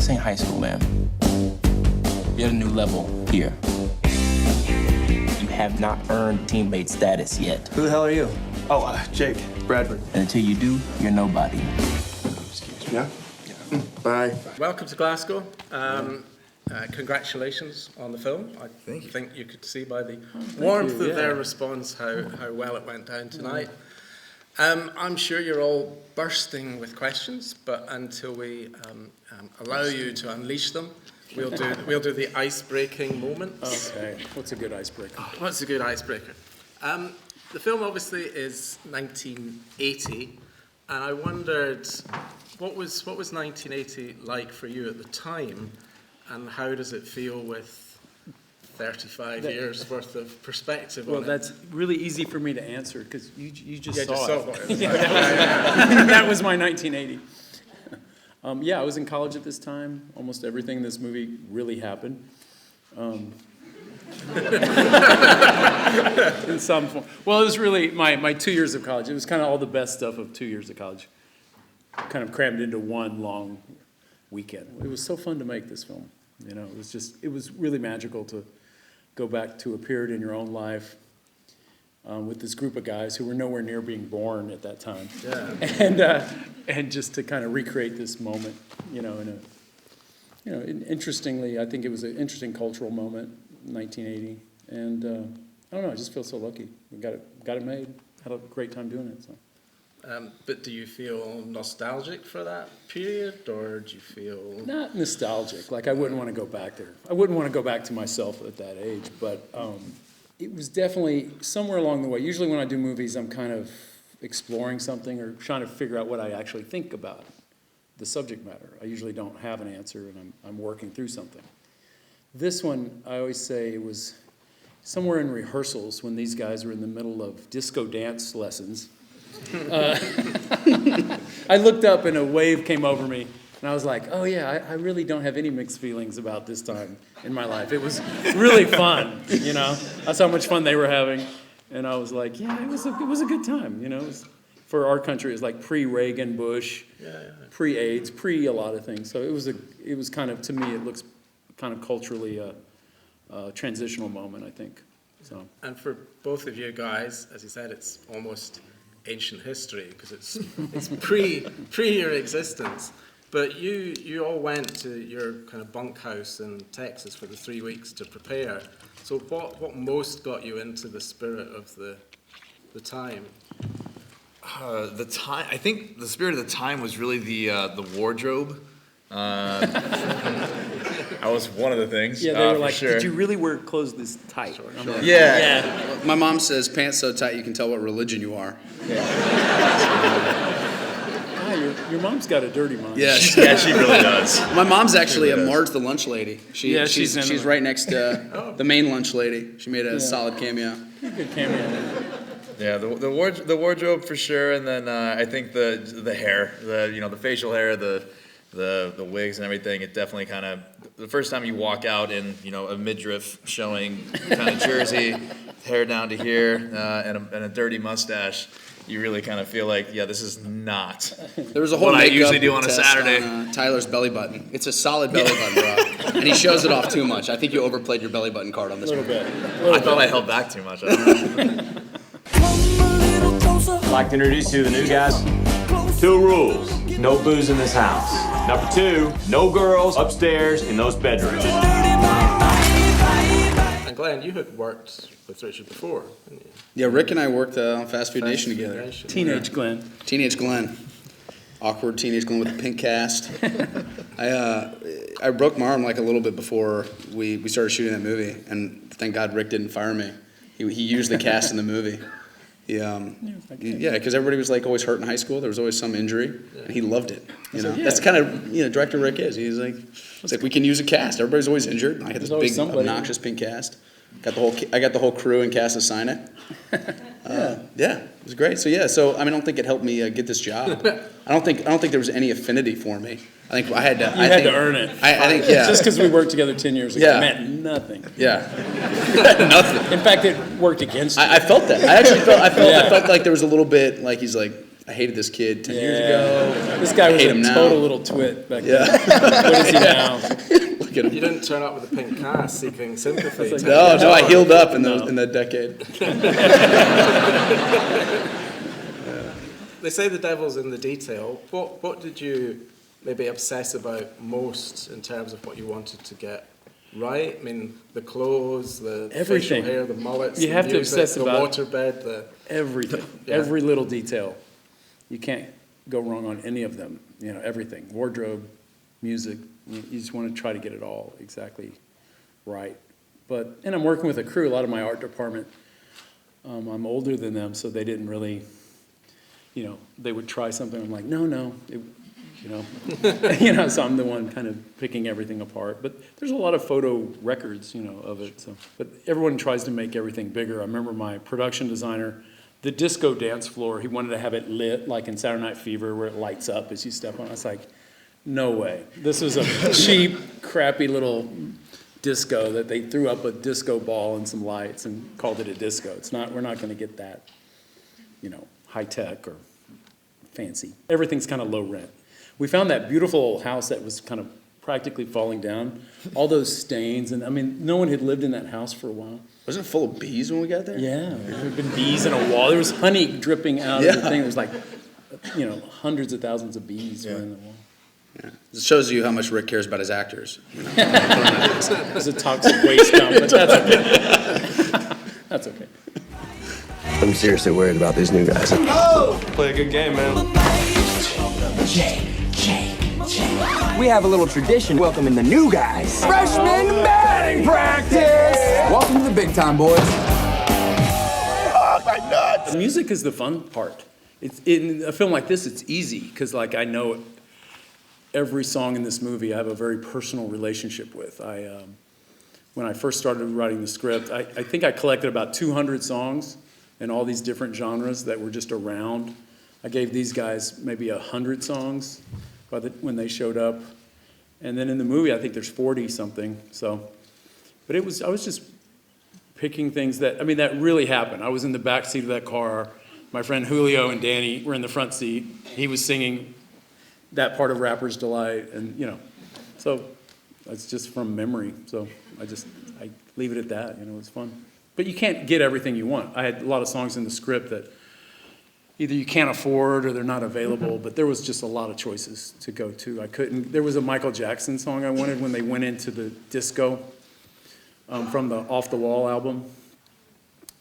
This ain't high school, man. You're at a new level here. You have not earned teammate status yet. Who the hell are you? Oh, Jake Bradford. And until you do, you're nobody. Excuse me. Yeah? Bye. Welcome to Glasgow. Congratulations on the film. I Thank you. think you could see by the warmth of their response how well it went down tonight. I'm sure you're all bursting with questions, but until we allow you to unleash them, we'll do the ice-breaking moments. Okay, what's a good icebreaker? What's a good icebreaker? The film obviously is 1980, and I wondered what was 1980 like for you at the time, and how does it feel with 35 years worth of perspective on it? Well, that's really easy for me to answer because you just saw it. it. That was my 1980. I was in college at this time. Almost everything in this movie really happened. In some form. Well, it was really my 2 years of college. It was kind of all the best stuff of 2 years of college, kind of crammed into one long weekend. It was so fun to make this film. You know, it was really magical to go back to a period in your own life with this group of guys who were nowhere near being born at that time. Yeah. And just to kind of recreate this moment, interestingly, I think it was an interesting cultural moment, 1980, and I don't know, I just feel so lucky. We got it made, had a great time doing it. So. But do you feel nostalgic for that period, or do you feel... Not nostalgic, like I wouldn't want to go back there. I wouldn't want to go back to myself at that age, but it was definitely somewhere along the way. Usually when I do movies, I'm kind of exploring something or trying to figure out what I actually think about the subject matter. I usually don't have an answer, and I'm working through something. This one, I always say, it was somewhere in rehearsals when these guys were in the middle of disco dance lessons. I looked up and a wave came over me, and I was like, oh yeah, I really don't have any mixed feelings about this time in my life. It was really fun, That's how much fun they were having. And I was like, yeah, it was a good time, It was, for our country, it was like pre-Reagan, Bush, pre-AIDS, pre-a lot of things. So it was kind of, to me, it looks kind of culturally a transitional moment, I think. So. And for both of you guys, as you said, it's almost ancient history because it's pre your existence. But you all went to your kind of bunkhouse in Texas for the 3 weeks to prepare. So what most got you into the spirit of the time? The time. I think the spirit of the time was really the wardrobe. That was one of the things. Yeah, they were like, sure. Did you really wear clothes this tight? Sure. Like, Yeah. My mom says pants so tight you can tell what religion you are. Your mom's got a dirty mind. Yeah, she really does. My mom's actually a Marge the lunch lady. She's right next to the main lunch lady. She made a solid cameo. Good cameo. Yeah, the wardrobe for sure, and then I think the hair, the facial hair, the wigs and everything. It definitely kind of, the first time you walk out in a midriff showing kind of jersey, hair down to here, and a dirty mustache, you really kind of feel like, yeah, this is not there was a whole what I makeup usually do on a test Saturday. On, Tyler's belly button. It's a solid belly button, bro. And he shows it off too much. I think you overplayed your belly button card on this one. I thought I held back too much. I don't know. I'd like to introduce you to the new guys. 2 rules. No booze in this house. Number 2, no girls upstairs in those bedrooms. And Glenn, you had worked with Richard before, didn't you? Yeah, Rick and I worked on Fast Food Nation together. Teenage Glenn. Teenage Glenn. Awkward teenage Glenn with a pink cast. I broke my arm like a little bit before we started shooting that movie, and thank God Rick didn't fire me. He used the cast in the movie. Because everybody was like always hurt in high school. There was always some injury, and he loved it. That's kind of director Rick is. He's like, we can use a cast. Everybody's always injured. I had this big obnoxious pink cast. I got the whole crew and cast to sign it. It was great. So I don't think it helped me get this job. I don't think there was any affinity for me. I think I had to. You had to earn it. I think just because we worked together 10 years ago meant nothing. Yeah, nothing. In fact, it worked against you. I felt that. I felt like there was a little bit like he's like, I hated this kid 10 years ago. This guy was hate a him now. total little twit back Yeah. then. What is he now? Look at him. You didn't turn up with a pink cast seeking sympathy. That's like- No, I healed up in that decade. They say the devil's in the detail. What did you maybe obsess about most in terms of what you wanted to get right? I mean, the clothes, the Everything. facial hair, the mullets, You the have to music, obsess the about- waterbed, the... Everything, Yeah. every little detail. You can't go wrong on any of them, you know, everything. Wardrobe, music, you just want to try to get it all exactly right. And I'm working with a crew, a lot of my art department, I'm older than them, so they didn't really, you know, they would try something, I'm like, no, you know. So I'm the one kind of picking everything apart. But there's a lot of photo records, you know, of it. So, but everyone tries to make everything bigger. I remember my production designer, the disco dance floor, he wanted to have it lit, like in Saturday Night Fever, where it lights up as you step on it. I was like, no way. This was a cheap, crappy little disco that they threw up a disco ball and some lights and called it a disco. We're not going to get that, you know, high tech or fancy. Everything's kind of low rent. We found that beautiful house that was kind of practically falling down. All those stains, and I mean, no one had lived in that house for a while. Wasn't it full of bees when we got there? Yeah, there had been bees in a wall. There was honey dripping out of the thing. There was like, you know, hundreds of thousands of bees were in the wall. Yeah. It shows you how much Rick cares about his actors. You know? It was a toxic waste dump, but that's okay. That's okay. I'm seriously worried about these new guys. Play a good game, man. We have a little tradition welcoming the new guys. Freshman batting practice! Welcome to the big time, boys. The music is the fun part. In a film like this, it's easy, because like I know every song in this movie I have a very personal relationship with. When I first started writing the script, I think I collected about 200 songs in all these different genres that were just around. I gave these guys maybe 100 songs when they showed up. And then in the movie, I think there's 40 something. But I was just picking things that really happened. I was in the back seat of that car. My friend Julio and Danny were in the front seat. He was singing that part of Rapper's Delight, and so it's just from memory. So I leave it at that. It's fun. But you can't get everything you want. I had a lot of songs in the script that either you can't afford or they're not available, but there was just a lot of choices to go to. There was a Michael Jackson song I wanted when they went into the disco from the Off the Wall album.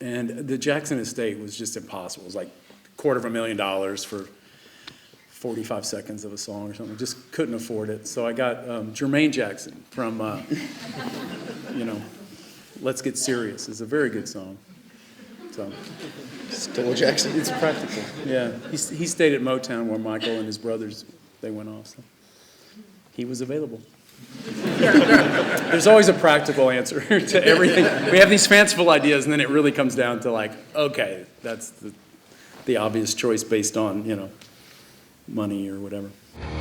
And the Jackson estate was just impossible. It was like $250,000 for 45 seconds of a song or something. Just couldn't afford it. So I got Jermaine Jackson from, Let's Get Serious. It's a very good song. So. Still a Jackson. It's practical. Yeah, he stayed at Motown where Michael and his brothers, they went off. So he was available. There's always a practical answer to everything. We have these fanciful ideas, and then it really comes down to like, okay, that's the obvious choice based on money or whatever.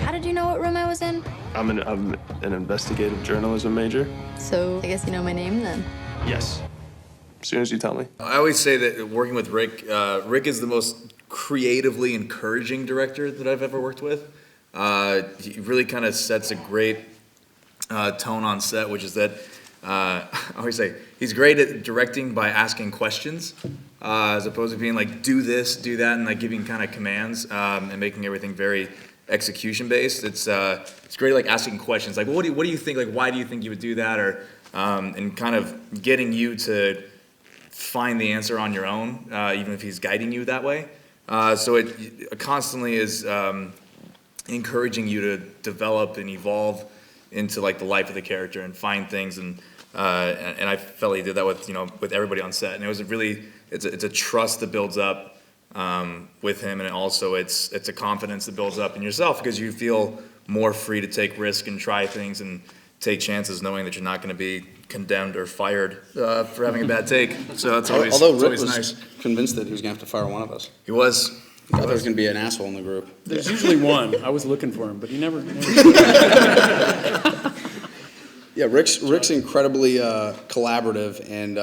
How did you know what room I was in? I'm an investigative journalism major. So I guess you know my name then. Yes. As soon as you tell me. I always say that working with Rick, Rick is the most creatively encouraging director that I've ever worked with. He really kind of sets a great tone on set, which is that I always say he's great at directing by asking questions, as opposed to being like, do this, do that, and like giving kind of commands and making everything very execution based. It's great like asking questions, like, well, what do you think? Like, why do you think you would do that? Or and kind of getting you to find the answer on your own, even if he's guiding you that way. So it constantly is encouraging you to develop and evolve into like the life of the character and find things, and I felt he did that with everybody on set, and it was it's a trust that builds up with him, and also it's a confidence that builds up in yourself because you feel more free to take risks and try things and take chances, knowing that you're not going to be condemned or fired for having a bad take. So that's always, Although it's Rick always was nice. convinced that he was going to have to fire one of us. He was. He thought there was going to be an asshole in the group. There's usually one. I was looking for him, but he never. Yeah, Rick's incredibly collaborative, and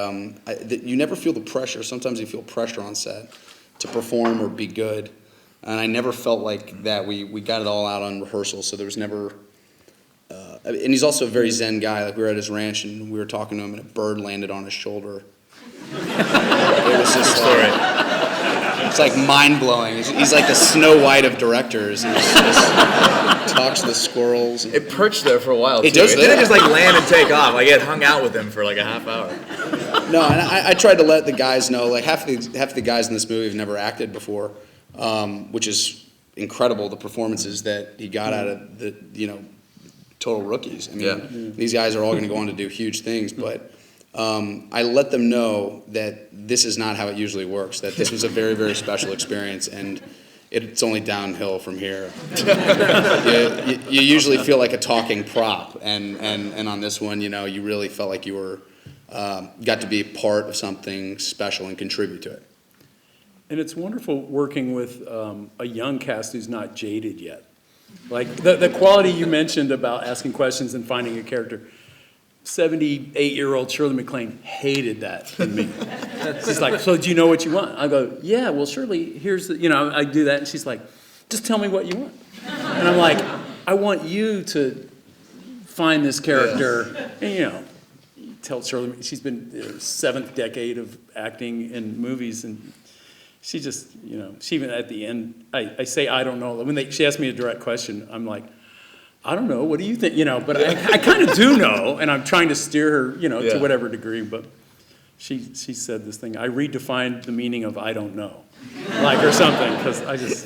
you never feel the pressure. Sometimes you feel pressure on set to perform or be good. And I never felt like that. We got it all out on rehearsal, so there was never. And he's also a very zen guy. Like we were at his ranch and we were talking to him, and a bird landed on his shoulder. It was just like, it's like mind blowing. He's like the Snow White of directors. And just talks to the squirrels. It perched there for a while. It too. does. It didn't just like land and take off. Like it hung out with him for like a half hour. No, and I tried to let the guys know. Like half the guys in this movie have never acted before, which is incredible. The performances that he got out of the total rookies. I mean, these guys are all going to go on to do huge things, but I let them know that this is not how it usually works, that this was a very, very special experience, and it's only downhill from here. You usually feel like a talking prop, and on this one, you really felt like you were got to be part of something special and contribute to it. And it's wonderful working with a young cast who's not jaded yet. Like the quality you mentioned about asking questions and finding a character. 78-year-old Shirley MacLaine hated that in me. She's like, so do you know what you want? I go, yeah, well, Shirley, here's the, I do that. And she's like, just tell me what you want. And I'm like, I want you to find this character. And, you tell Shirley, she's been her 7th decade of acting in movies, and she just, she even at the end, I say, I don't know. When she asked me a direct question, I'm like, I don't know, what do you think? But I kind of do know, and I'm trying to steer her, to whatever degree. But she said this thing, I redefined the meaning of I don't know, or something, because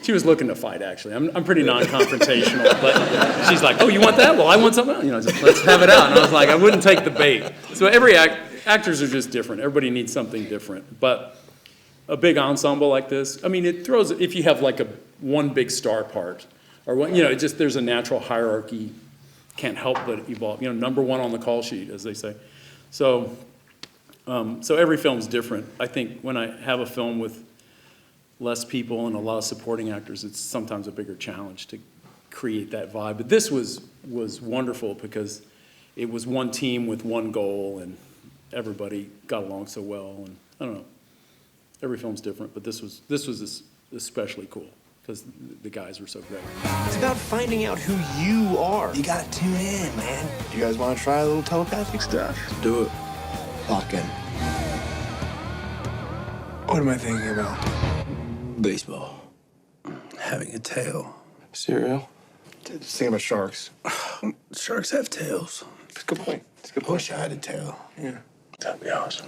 she was looking to fight, actually. I'm pretty non-confrontational, but she's like, oh, you want that? Well, I want something else. Let's have it out. And I was like, I wouldn't take the bait. So actors are just different. Everybody needs something different. But a big ensemble like this, it throws, if you have like one big star part, or there's a natural hierarchy, can't help but evolve. Number one on the call sheet, as they say. So every film's different. I think when I have a film with less people and a lot of supporting actors, it's sometimes a bigger challenge to create that vibe. But this was wonderful because it was one team with one goal, and everybody got along so well. And I don't know, every film's different, but this was especially cool, because the guys were so great. It's about finding out who you are. You gotta tune in, man. Do you guys want to try a little telepathic stuff? Do it. Lock in. What am I thinking about? Baseball. Having a tail. Cereal. Just think about sharks. Sharks have tails. That's a good point. I wish I had a tail. Yeah. That'd be awesome.